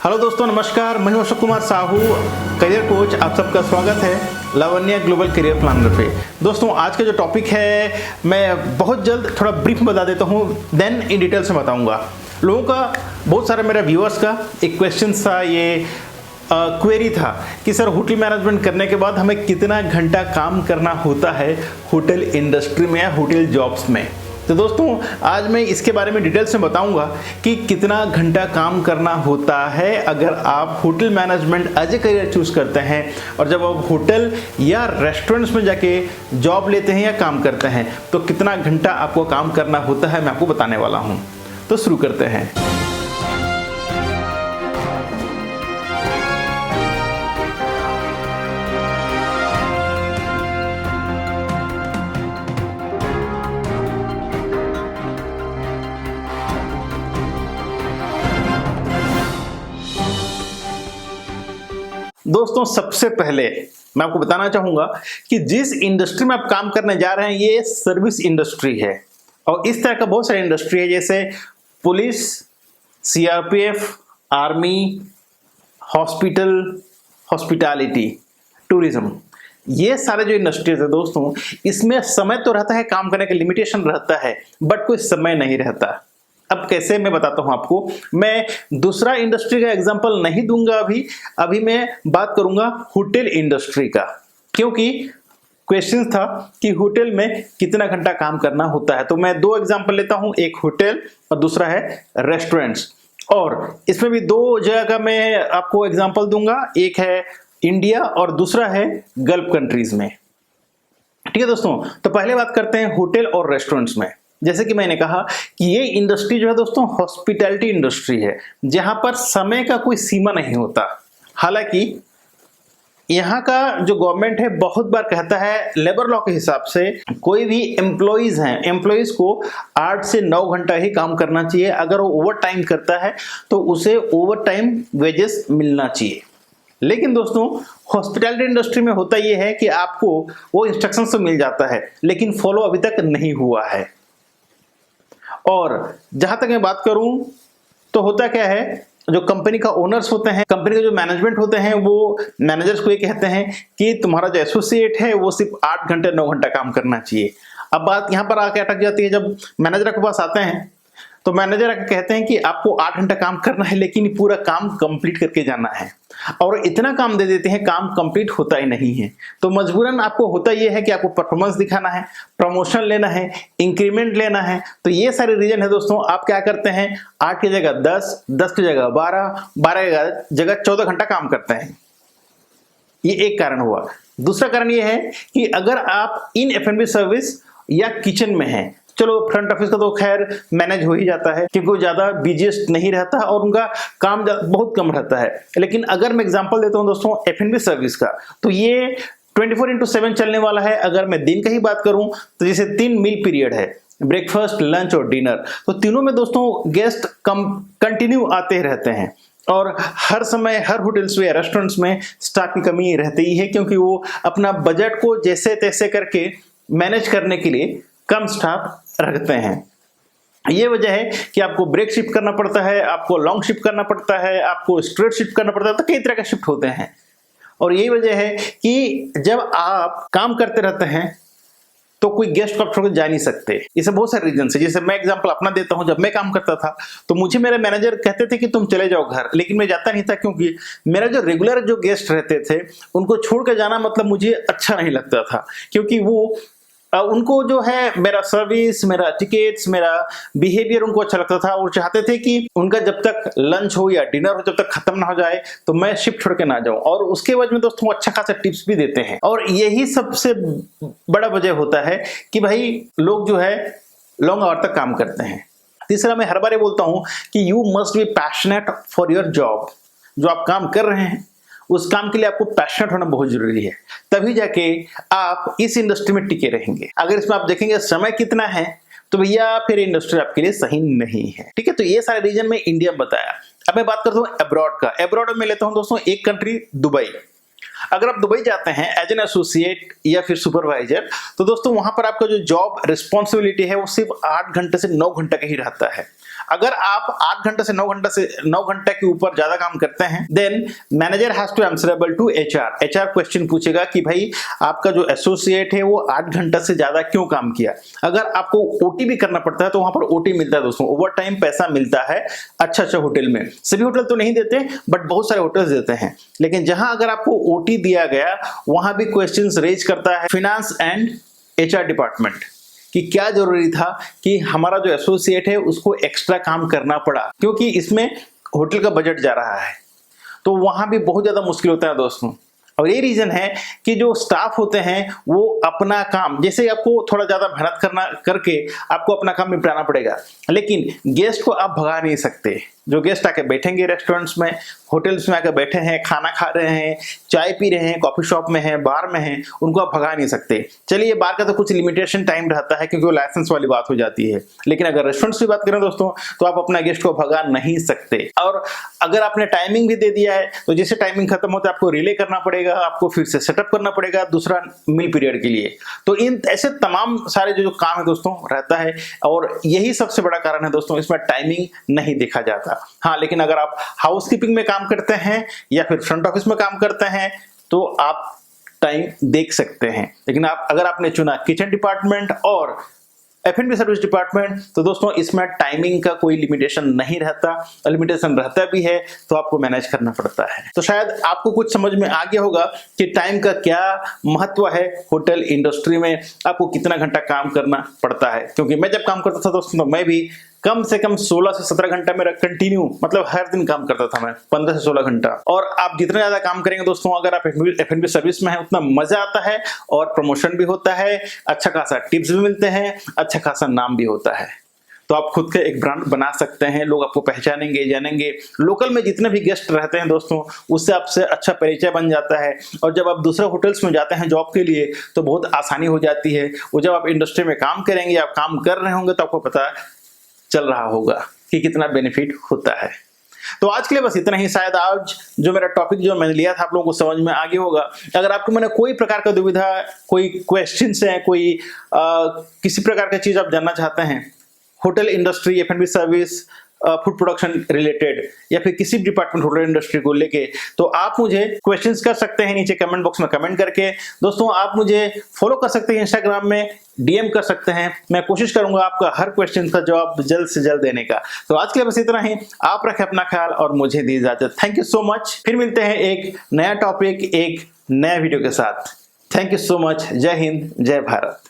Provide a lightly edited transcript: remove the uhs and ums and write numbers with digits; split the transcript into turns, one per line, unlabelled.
Hello दोस्तों, नमस्कार। मैं हूं अशोक कुमार साहू, करियर कोच। आप सबका स्वागत है लावण्य ग्लोबल करियर प्लानर पे। दोस्तों, आज का जो टॉपिक है मैं बहुत जल्द थोड़ा ब्रीफ बता देता हूं, देन इन डिटेल से बताऊंगा। लोगों का, बहुत सारे मेरे व्यूअर्स का एक क्वेश्चन था, ये क्वेरी था कि सर होटल मैनेजमेंट करने के बाद हमें कितना घंटा काम करना होता है होटल इंडस्ट्री में या होटल जॉब्स में। तो दोस्तों, आज मैं इसके बारे में डिटेल से बताऊंगा कि कितना घंटा काम करना होता है अगर आप hotel management as a career choose करते हैं, और जब आप होटल या रेस्टोरेंट्स में जाके जॉब लेते हैं या काम करते हैं तो कितना घंटा आपको काम करना होता है, मैं आपको बताने वाला हूं। तो शुरू करते हैं। दोस्तों, सबसे पहले मैं आपको बताना चाहूंगा कि जिस इंडस्ट्री में आप काम करने जा रहे हैं ये सर्विस इंडस्ट्री है, और इस तरह का बहुत सारी इंडस्ट्री है जैसे police, CRPF, army, hospital, hospitality, tourism. ये सारे जो इंडस्ट्रीज है दोस्तों, इसमें समय तो रहता है, काम करने का लिमिटेशन रहता है, बट कोई समय नहीं रहता। अब कैसे, मैं बताता हूं आपको। मैं दूसरा इंडस्ट्री का एग्जांपल नहीं दूंगा अभी मैं बात करूंगा होटल इंडस्ट्री का, क्योंकि क्वेश्चन था कि होटल में कितना घंटा काम करना होता है। तो मैं दो एग्जांपल लेता हूं, एक होटल और दूसरा है रेस्टोरेंट्स। और इसमें भी दो जगह का मैं आपको एग्जांपल दूंगा, एक है इंडिया और दूसरा है गल्फ कंट्रीज में। ठीक है दोस्तों, तो पहले बात करते हैं होटल और रेस्टोरेंट्स में। जैसे कि मैंने कहा कि ये इंडस्ट्री जो है दोस्तों हॉस्पिटैलिटी इंडस्ट्री है, जहां पर समय का कोई सीमा नहीं होता। हालांकि यहाँ का जो गवर्नमेंट है बहुत बार कहता है लेबर लॉ के हिसाब से कोई भी एम्प्लॉइज हैं, एम्प्लॉइज को 8 से 9 घंटा ही काम करना चाहिए। अगर वो ओवर टाइम करता है तो उसे ओवर टाइम वेजेस मिलना चाहिए। लेकिन दोस्तों, हॉस्पिटैलिटी इंडस्ट्री में होता यह है कि आपको वो इंस्ट्रक्शन तो मिल जाता है लेकिन फॉलो अभी तक नहीं हुआ है। और जहां तक मैं बात करूं तो होता क्या है, जो कंपनी का ओनर्स होते हैं, कंपनी के जो मैनेजमेंट होते हैं, वो मैनेजर्स को ये कहते हैं कि तुम्हारा जो एसोसिएट है वो सिर्फ 8 घंटे 9 घंटा काम करना चाहिए। अब बात यहां पर आके अटक जाती है। जब मैनेजर के पास आते हैं तो मैनेजर आके कहते हैं कि आपको 8 घंटा काम करना है लेकिन पूरा काम कंप्लीट करके जाना है, और इतना काम दे देते हैं, काम कंप्लीट होता ही नहीं है। तो मजबूरन आपको होता यह है कि आपको परफॉर्मेंस दिखाना है, प्रमोशन लेना है, इंक्रीमेंट लेना है। तो ये सारे रीजन है दोस्तों। आप क्या करते हैं, 8 की जगह 10, 10 की जगह 12, 12 की जगह 14 घंटा काम करते हैं। ये एक कारण हुआ। दूसरा कारण ये है कि अगर आप इन F&B सर्विस या किचन में हैं, चलो फ्रंट ऑफिस का तो खैर मैनेज हो ही जाता है क्योंकि वो ज्यादा बिजीएस्ट नहीं रहता और उनका काम बहुत कम रहता है। लेकिन अगर मैं एग्जांपल देता हूं दोस्तों F&B सर्विस का, तो ये 24/7 चलने वाला है। अगर मैं दिन का ही बात करूं तो जैसे 3 मील पीरियड है, ब्रेकफास्ट, लंच और डिनर, तो तीनों में दोस्तों गेस्ट कंटिन्यू आते रहते हैं। और हर समय हर होटल्स में या रेस्टोरेंट्स में स्टाफ की कमी रहती ही है, क्योंकि वो अपना बजट को जैसे तैसे करके मैनेज करने के लिए कम स्टाफ रखते हैं। ये वजह है कि आपको ब्रेक शिफ्ट करना पड़ता है, आपको लॉन्ग शिफ्ट करना पड़ता है, आपको स्ट्रेट शिफ्ट करना पड़ता है, तो कई तरह के शिफ्ट होते हैं। और यही वजह है कि जब आप काम करते रहते हैं तो कोई गेस्ट को आप छोड़कर जा नहीं सकते। इसे बहुत सारे रीजन है। जैसे मैं एग्जांपल अपना देता हूं, जब मैं काम करता था तो मुझे मेरे मैनेजर कहते थे कि तुम चले जाओ घर, लेकिन मैं जाता नहीं था, क्योंकि मेरा जो रेगुलर जो गेस्ट रहते थे उनको छोड़कर जाना मतलब मुझे अच्छा नहीं लगता था, क्योंकि वो उनको जो है मेरा सर्विस, मेरा टिकट्स, मेरा बिहेवियर उनको अच्छा लगता था, और चाहते थे कि उनका जब तक लंच हो या डिनर हो जब तक खत्म ना हो जाए तो मैं शिफ्ट छोड़ के ना जाऊं। और उसके बाद में दोस्तों अच्छा खासा टिप्स भी देते हैं। और यही सबसे बड़ा वजह होता है कि भाई लोग जो है लॉन्ग आवर तक काम करते हैं। तीसरा, मैं हर बार बोलता हूं कि you must be passionate for your job. जो आप काम कर रहे हैं उस काम के लिए आपको पैशनेट होना बहुत जरूरी है, तभी जाके आप इस इंडस्ट्री में टिके रहेंगे। अगर इसमें आप देखेंगे समय कितना है तो भैया फिर इंडस्ट्री आपके लिए सही नहीं है। ठीक है, तो ये सारे रीजन में इंडिया बताया। अब मैं बात करता हूँ अब्रॉड का। अब्रॉड में लेता हूँ दोस्तों एक कंट्री, दुबई। अगर आप दुबई जाते हैं एज एन एसोसिएट या फिर सुपरवाइजर, तो दोस्तों वहां पर आपका जो जॉब रिस्पॉन्सिबिलिटी है वो सिर्फ 8 घंटे से 9 घंटे का ही रहता है। अगर आप 8 घंटे से 9 घंटे के ऊपर ज्यादा काम करते हैं, then manager has to answerable to HR. HR question पूछेगा कि भाई आपका जो एसोसिएट है वो 8 घंटे से ज्यादा क्यों काम किया। अगर आपको ओटी भी करना पड़ता है तो वहां पर ओटी मिलता है दोस्तों, ओवर टाइम पैसा मिलता है अच्छा होटल में। सभी होटल तो नहीं देते बट बहुत सारे होटल्स देते हैं। लेकिन जहां अगर आपको ओटी दिया गया वहां भी क्वेश्चंस रेज करता है फाइनेंस एंड एचआर डिपार्टमेंट कि क्या जरूरी था कि हमारा जो एसोसिएट है उसको एक्स्ट्रा काम करना पड़ा, क्योंकि इसमें होटल का बजट जा रहा है। तो वहां भी बहुत ज्यादा मुश्किल होता है दोस्तों। और ये रीजन है कि जो स्टाफ होते हैं वो अपना काम, जैसे आपको थोड़ा ज्यादा मेहनत करके आपको अपना काम निपटाना पड़ेगा, लेकिन गेस्ट को आप भगा नहीं सकते। जो गेस्ट आके बैठेंगे रेस्टोरेंट्स में, होटल्स में आके बैठे हैं, खाना खा रहे हैं, चाय पी रहे हैं, कॉफी शॉप में हैं, बार में हैं, उनको आप भगा नहीं सकते। चलिए बार का तो कुछ लिमिटेशन टाइम रहता है क्योंकि वो लाइसेंस वाली बात हो जाती है, लेकिन अगर रेस्टोरेंट्स की बात करें दोस्तों तो आप अपना गेस्ट को भगा नहीं सकते। और अगर आपने टाइमिंग भी दे दिया है तो जैसे टाइमिंग खत्म होता है आपको रिले करना पड़ेगा, आपको फिर से सेटअप करना पड़ेगा दूसरा मील पीरियड के लिए। तो इन ऐसे तमाम सारे जो काम है दोस्तों रहता है, और यही सबसे बड़ा कारण है दोस्तों इसमें टाइमिंग नहीं देखा जाता। हाँ, लेकिन अगर आप हाउसकीपिंग में काम करते हैं या फिर फ्रंट ऑफिस में काम करते हैं तो आप टाइम देख सकते हैं। लेकिन अगर आपने चुना किचन डिपार्टमेंट और F&B सर्विस डिपार्टमेंट तो दोस्तों इसमें टाइमिंग का कोई लिमिटेशन नहीं रहता, लिमिटेशन रहता भी है तो आपको मैनेज करना पड़ता है। तो शायद आपको कुछ समझ में आ गया होगा कि टाइम का क्या महत्व है होटल इंडस्ट्री में, आपको कितना घंटा काम करना पड़ता है। क्योंकि मैं जब काम करता था दोस्तों तो मैं भी कम से कम 16 से 17 घंटा मेरा कंटिन्यू, मतलब हर दिन काम करता था मैं 15 से 16 घंटा। और आप जितना ज्यादा काम करेंगे दोस्तों, अगर आप F&B सर्विस में हैं उतना मजा आता है और प्रमोशन भी होता है, अच्छा खासा टिप्स भी मिलते हैं, अच्छा खासा नाम भी होता है। तो आप खुद के एक ब्रांड बना सकते हैं, लोग आपको पहचानेंगे, जानेंगे। लोकल में जितने भी गेस्ट रहते हैं दोस्तों उससे आपसे अच्छा परिचय बन जाता है, और जब आप दूसरे होटल्स में जाते हैं जॉब के लिए तो बहुत आसानी हो जाती है। वो जब आप इंडस्ट्री में काम करेंगे, आप काम कर रहे होंगे तो आपको पता चल रहा होगा कि कितना बेनिफिट होता है। तो आज के लिए बस इतना ही। शायद आज जो मेरा टॉपिक जो मैंने लिया था आप लोगों को समझ में आ गया होगा। अगर आपको मैंने कोई प्रकार का दुविधा, कोई क्वेश्चंस है, कोई किसी प्रकार की चीज आप जानना चाहते हैं hotel industry, F&B service, food production related या फिर किसी भी डिपार्टमेंट होटल इंडस्ट्री को लेके, तो आप मुझे क्वेश्चंस कर सकते हैं नीचे कमेंट बॉक्स में कमेंट करके। दोस्तों आप मुझे फॉलो कर सकते हैं इंस्टाग्राम में, डीएम कर सकते हैं। मैं कोशिश करूंगा आपका हर क्वेश्चन का जवाब जल्द से जल्द देने का। तो आज के लिए बस इतना ही। आप रखें अपना ख्याल और मुझे दी इजाजत। Thank you so much. फिर मिलते हैं एक नया टॉपिक, एक नया वीडियो के साथ। Thank you so much. जय हिंद, जय भारत।